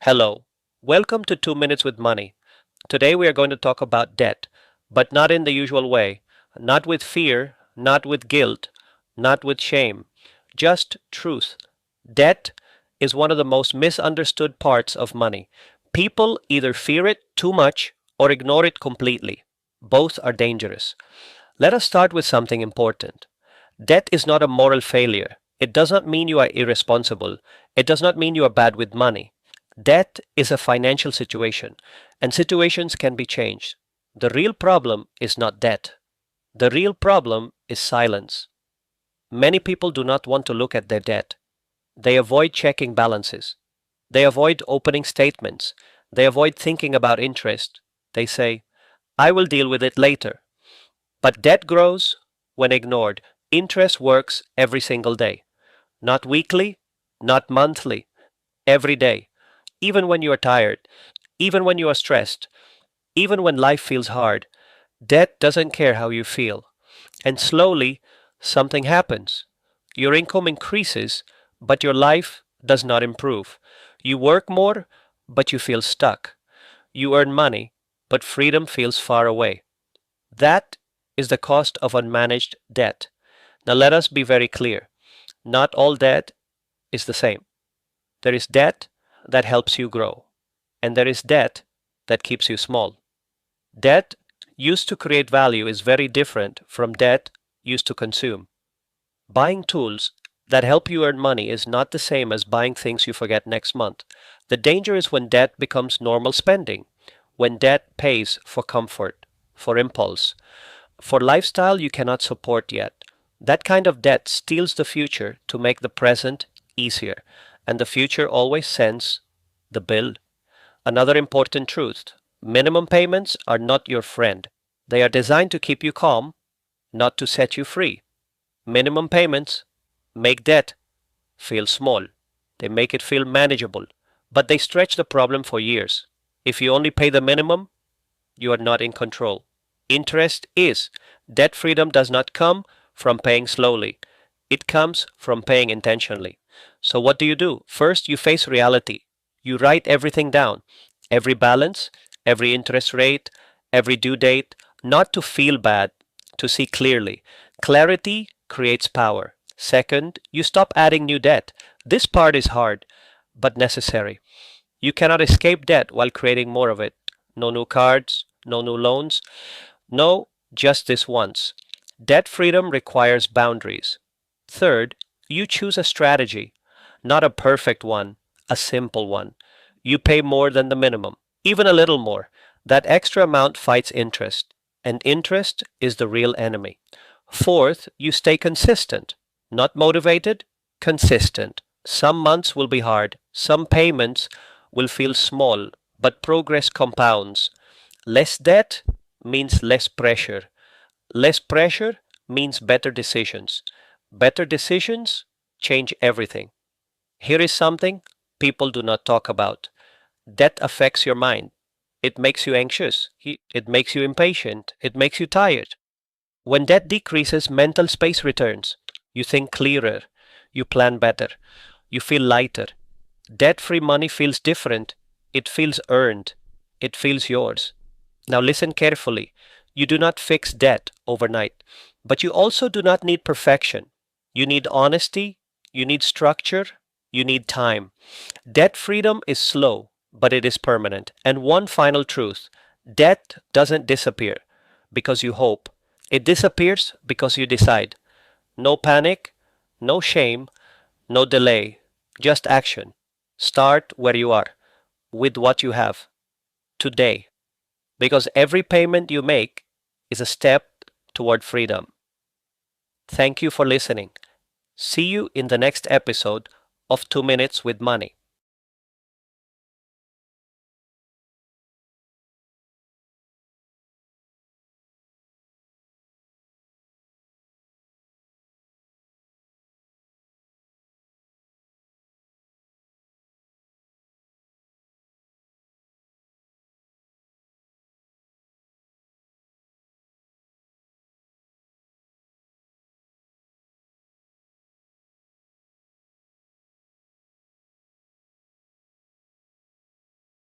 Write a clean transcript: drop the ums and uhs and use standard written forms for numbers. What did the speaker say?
Hello. Welcome to 2 Minutes with Money. Today we are going to talk about debt, but not in the usual way. Not with fear, not with guilt, not with shame. Just truth. Debt is one of the most misunderstood parts of money. People either fear it too much or ignore it completely. Both are dangerous. Let us start with something important. Debt is not a moral failure. It does not mean you are irresponsible. It does not mean you are bad with money. Debt is a financial situation, and situations can be changed. The real problem is not debt. The real problem is silence. Many people do not want to look at their debt. They avoid checking balances. They avoid opening statements. They avoid thinking about interest. They say, I will deal with it later. But debt grows when ignored. Interest works every single day. Not weekly, not monthly, every day. Even when you are tired, even when you are stressed, even when life feels hard, debt doesn't care how you feel. And slowly, something happens. Your income increases, but your life does not improve. You work more, but you feel stuck. You earn money, but freedom feels far away. That is the cost of unmanaged debt. Now let us be very clear. Not all debt is the same. There is debt that helps you grow, and there is debt that keeps you small. Debt used to create value is very different from debt used to consume. Buying tools that help you earn money is not the same as buying things you forget next month. The danger is when debt becomes normal spending, when debt pays for comfort, for impulse, for lifestyle you cannot support yet. That kind of debt steals the future to make the present easier, and the future always sends the bill. Another important truth: minimum payments are not your friend. They are designed to keep you calm, not to set you free. Minimum payments make debt feel small, they make it feel manageable, but they stretch the problem for years. If you only pay the minimum, you are not in control. Interest is. Debt freedom does not come from paying slowly, it comes from paying intentionally. So, what do? First, you face reality. You write everything down, every balance, every interest rate, every due date, not to feel bad, to see clearly. Clarity creates power. Second, you stop adding new debt. This part is hard, but necessary. You cannot escape debt while creating more of it. No new cards, no new loans. No, just this once. Debt freedom requires boundaries. Third, you choose a strategy, not a perfect one, a simple one. You pay more than the minimum, even a little more. That extra amount fights interest, and interest is the real enemy. Fourth, you stay consistent, not motivated, consistent. Some months will be hard, some payments will feel small, but progress compounds. Less debt means less pressure. Less pressure means better decisions. Better decisions change everything. Here is something people do not talk about. Debt affects your mind. It makes you anxious. It makes you impatient. It makes you tired. When debt decreases, mental space returns. You think clearer. You plan better. You feel lighter. Debt free money feels different. It feels earned. It feels yours. Now listen carefully. You do not fix debt overnight, but you also do not need perfection. You need honesty. You need structure. You need time. Debt freedom is slow, but it is permanent. And one final truth: debt doesn't disappear because you hope, it disappears because you decide. No panic, no shame, no delay, just action. Start where you are, with what you have, today, because every payment you make is a step toward freedom. Thank you for listening. See you in the next episode of 2 Minutes with Money.